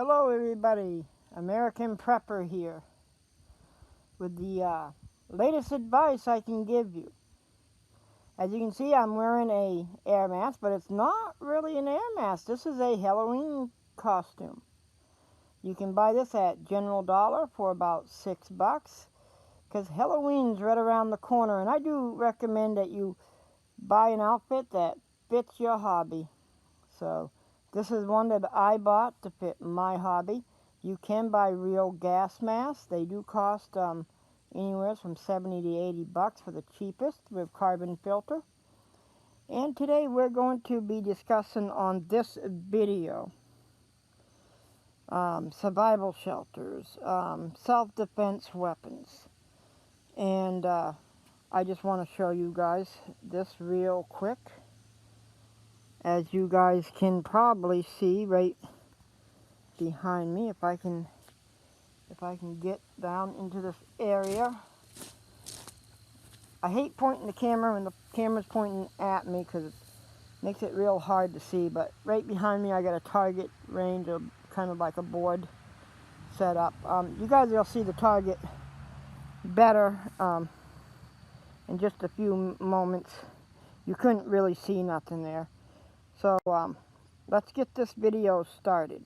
Hello everybody, American Prepper here with the latest advice I can give you. As you can see, I'm wearing a air mask, but it's not really an air mask. This is a Halloween costume. You can buy this at General Dollar for about $6 because Halloween's right around the corner, and I do recommend that you buy an outfit that fits your hobby. So this is one that I bought to fit my hobby. You can buy real gas masks. They do cost anywhere from $70 to $80 for the cheapest with carbon filter. And today we're going to be discussing on this video survival shelters, self-defense weapons. And I just want to show you guys this real quick. As you guys can probably see right behind me, if I can get down into this area. I hate pointing the camera when the camera's pointing at me because it makes it real hard to see, but right behind me I got a target range of kind of like a board set up. You guys will see the target better in just a few moments. You couldn't really see nothing there. So let's get this video started.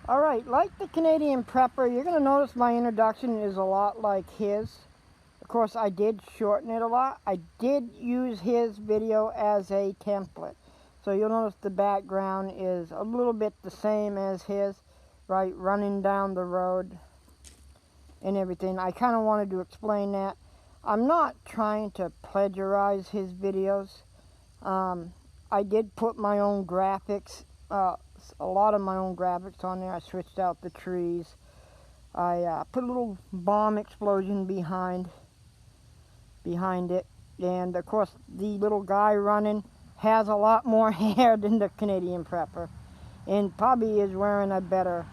Alright, like the Canadian Prepper, you're going to notice my introduction is a lot like his. Of course, I did shorten it a lot. I did use his video as a template. So you'll notice the background is a little bit the same as his, right, running down the road and everything. I kind of wanted to explain that. I'm not trying to plagiarize his videos. I did put my own graphics, a lot of my own graphics on there. I switched out the trees. I put a little bomb explosion behind it. And of course, the little guy running has a lot more hair than the Canadian Prepper. And probably is wearing a better,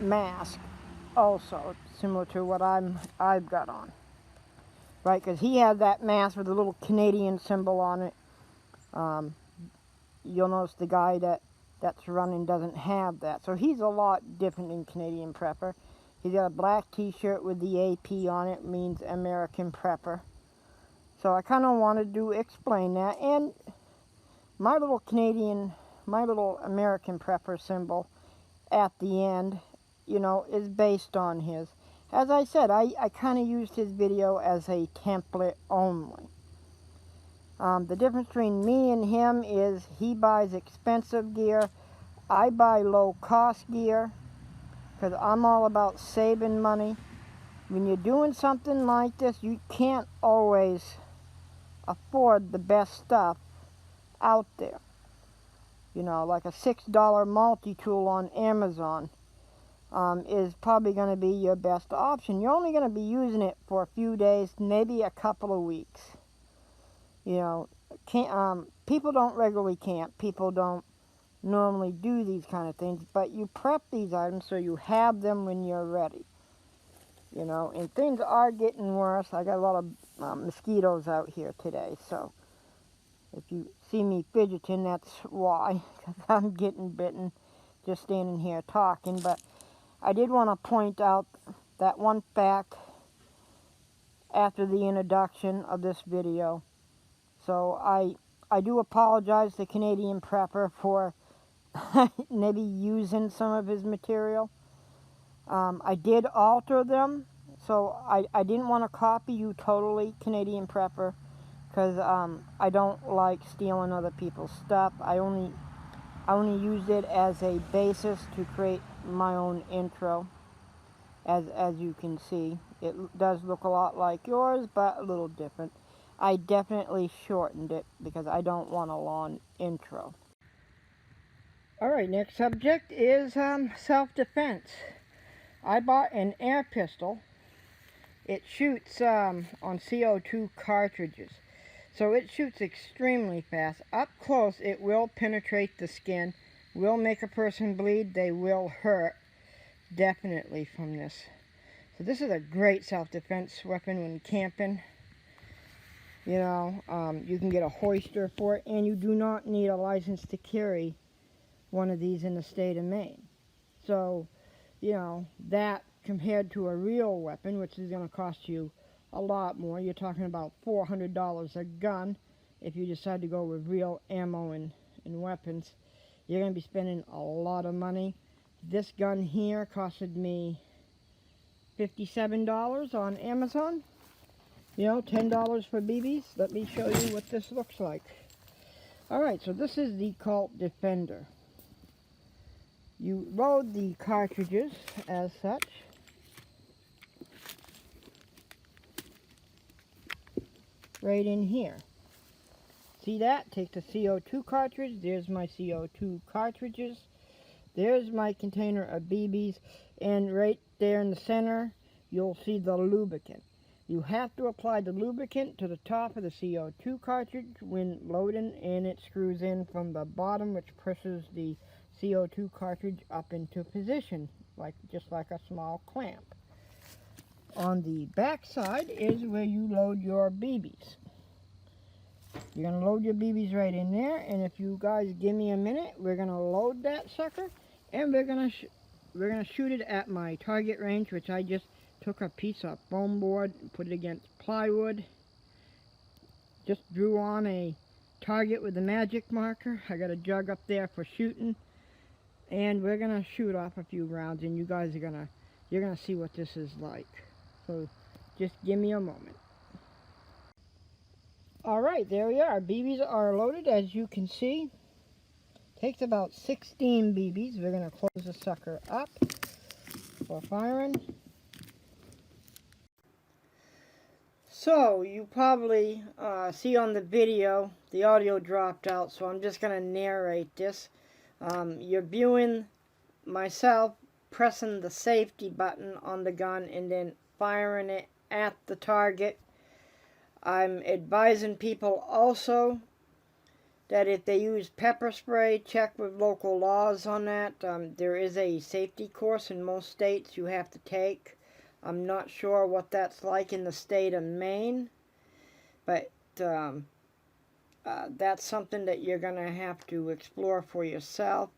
mask. Also, similar to what I've got on, right? Because he had that mask with a little Canadian symbol on it. You'll notice the guy that's running doesn't have that, so he's a lot different than Canadian Prepper. He's got a black T-shirt with the AP on it, means American Prepper. So I kind of wanted to explain that, and my little American Prepper symbol at the end, is based on his. As I said, I kind of used his video as a template only. The difference between me and him is he buys expensive gear. I buy low-cost gear because I'm all about saving money. When you're doing something like this, you can't always afford the best stuff out there. Like a $6 multi-tool on Amazon is probably going to be your best option. You're only going to be using it for a few days, maybe a couple of weeks. People don't regularly camp. People don't normally do these kind of things, but you prep these items so you have them when you're ready. And things are getting worse. I got a lot of mosquitoes out here today, so if you see me fidgeting, that's why, because I'm getting bitten just standing here talking. But I did want to point out that one fact after the introduction of this video. So I do apologize to Canadian Prepper for maybe using some of his material. I did alter them, so I didn't want to copy you totally, Canadian Prepper, because I don't like stealing other people's stuff. I only used it as a basis to create my own intro. As you can see, it does look a lot like yours, but a little different. I definitely shortened it because I don't want a long intro. Alright, next subject is self-defense. I bought an air pistol. It shoots on CO2 cartridges. So it shoots extremely fast. Up close, it will penetrate the skin, will make a person bleed, they will hurt, definitely, from this. So this is a great self-defense weapon when camping. You know, you can get a hoister for it, and you do not need a license to carry one of these in the state of Maine. So, you know, that compared to a real weapon, which is going to cost you a lot more, you're talking about $400 a gun if you decide to go with real ammo and weapons. You're going to be spending a lot of money. This gun here costed me $57 on Amazon. You know, $10 for BBs. Let me show you what this looks like. Alright, so this is the Colt Defender. You load the cartridges as such. Right in here. See that? Take the CO2 cartridge. There's my CO2 cartridges. There's my container of BBs. And right there in the center, you'll see the lubricant. You have to apply the lubricant to the top of the CO2 cartridge when loading, and it screws in from the bottom, which presses the CO2 cartridge up into position, just like a small clamp. On the back side is where you load your BBs. You're going to load your BBs right in there, and if you guys give me a minute, we're going to load that sucker, and we're going to shoot it at my target range, which I just took a piece of foam board and put it against plywood. Just drew on a target with a magic marker. I got a jug up there for shooting, and we're going to shoot off a few rounds, and you guys are you're going to see what this is like. So just give me a moment. Alright, there we are. BBs are loaded, as you can see. Takes about 16 BBs. We're going to close the sucker up for firing. So, you probably see on the video, the audio dropped out, so I'm just going to narrate this. You're viewing myself pressing the safety button on the gun and then firing it at the target. I'm advising people also that if they use pepper spray, check with local laws on that. There is a safety course in most states you have to take. I'm not sure what that's like in the state of Maine, but that's something that you're going to have to explore for yourself.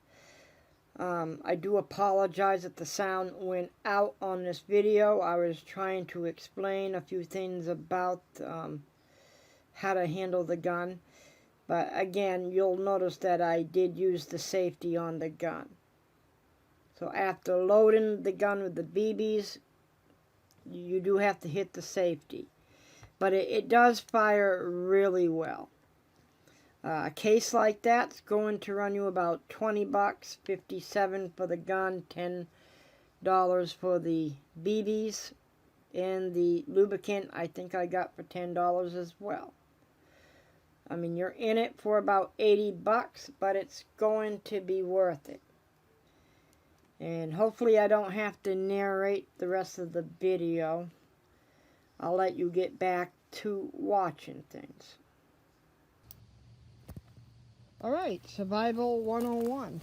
I do apologize if the sound went out on this video. I was trying to explain a few things about how to handle the gun. But again, you'll notice that I did use the safety on the gun. So after loading the gun with the BBs, you do have to hit the safety. But it does fire really well. A case like that's going to run you about 20 bucks, $57 for the gun, $10 for the BBs, and the lubricant I think I got for $10 as well. I mean, you're in it for about 80 bucks, but it's going to be worth it. And hopefully I don't have to narrate the rest of the video. I'll let you get back to watching things. Alright, Survival 101.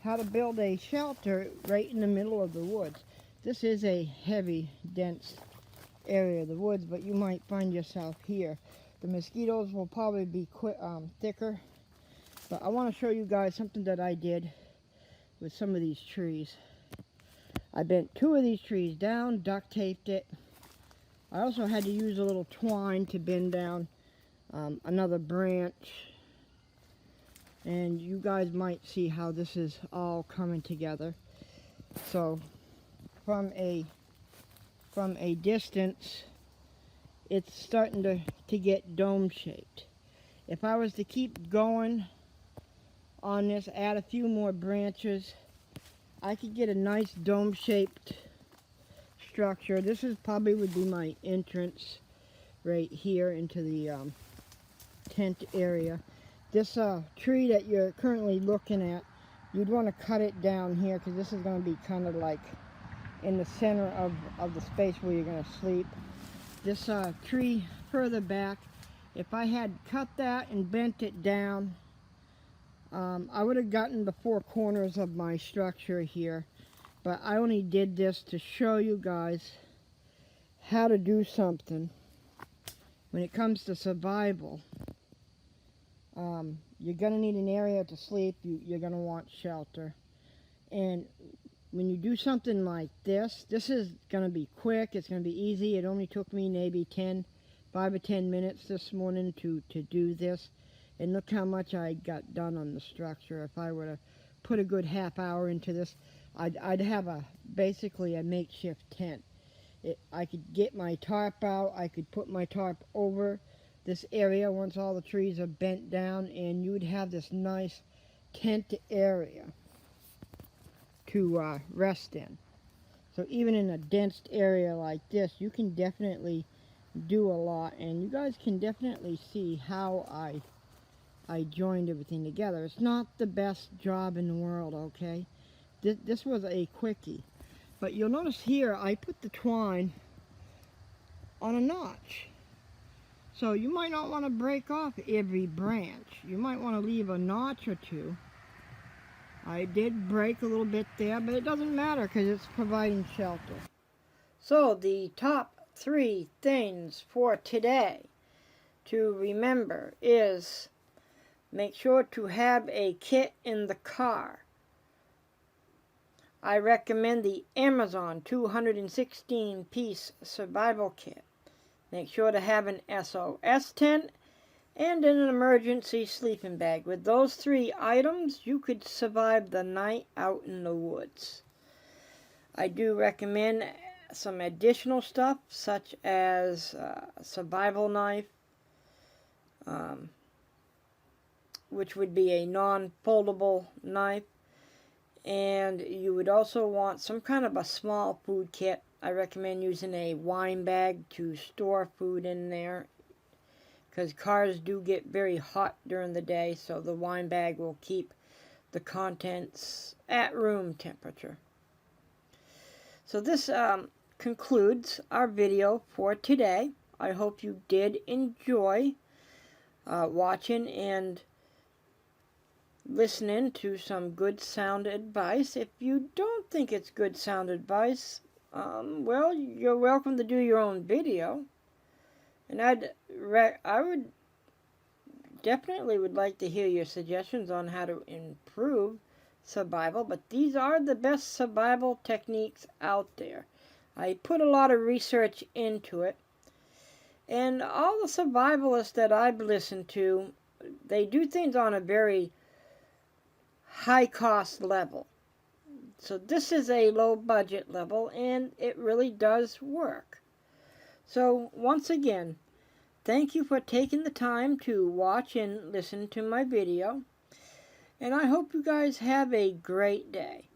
How to build a shelter right in the middle of the woods. This is a heavy, dense area of the woods, but you might find yourself here. The mosquitoes will probably be thicker, but I want to show you guys something that I did with some of these trees. I bent 2 of these trees down, duct taped it. I also had to use a little twine to bend down another branch. And you guys might see how this is all coming together. So from a distance, it's starting to get dome shaped. If I was to keep going on this, add a few more branches, I could get a nice dome shaped structure. This is probably would be my entrance right here into the tent area. This tree that you're currently looking at, you'd want to cut it down here because this is going to be kind of like in the center of the space where you're going to sleep. This tree further back, if I had cut that and bent it down, I would have gotten the 4 corners of my structure here. But I only did this to show you guys how to do something when it comes to survival, you're going to need an area to sleep. You're going to want shelter. And when you do something like this is going to be quick. It's going to be easy. It only took me maybe 5 or 10 minutes this morning to do this. And look how much I got done on the structure. If I were to put a good half hour into this, I'd have basically a makeshift tent. I could get my tarp out. I could put my tarp over this area once all the trees are bent down, and you would have this nice tent area to rest in. So even in a dense area like this, you can definitely do a lot, and you guys can definitely see how I joined everything together. It's not the best job in the world, okay? This was a quickie. But you'll notice here, I put the twine on a notch. So you might not want to break off every branch. You might want to leave a notch or two. I did break a little bit there, but it doesn't matter because it's providing shelter. So the top 3 things for today to remember is make sure to have a kit in the car. I recommend the Amazon 216-piece survival kit. Make sure to have an SOS tent and an emergency sleeping bag. With those 3 items, you could survive the night out in the woods. I do recommend some additional stuff, such as a survival knife, which would be a non-foldable knife. And you would also want some kind of a small food kit. I recommend using a wine bag to store food in there, because cars do get very hot during the day, so the wine bag will keep the contents at room temperature. So this concludes our video for today. I hope you did enjoy watching and listening to some good sound advice. If you don't think it's good sound advice, well, you're welcome to do your own video. And I would definitely like to hear your suggestions on how to improve survival, but these are the best survival techniques out there. I put a lot of research into it, and all the survivalists that I've listened to, they do things on a very high cost level. So this is a low budget level, and it really does work. So once again, thank you for taking the time to watch and listen to my video, and I hope you guys have a great day.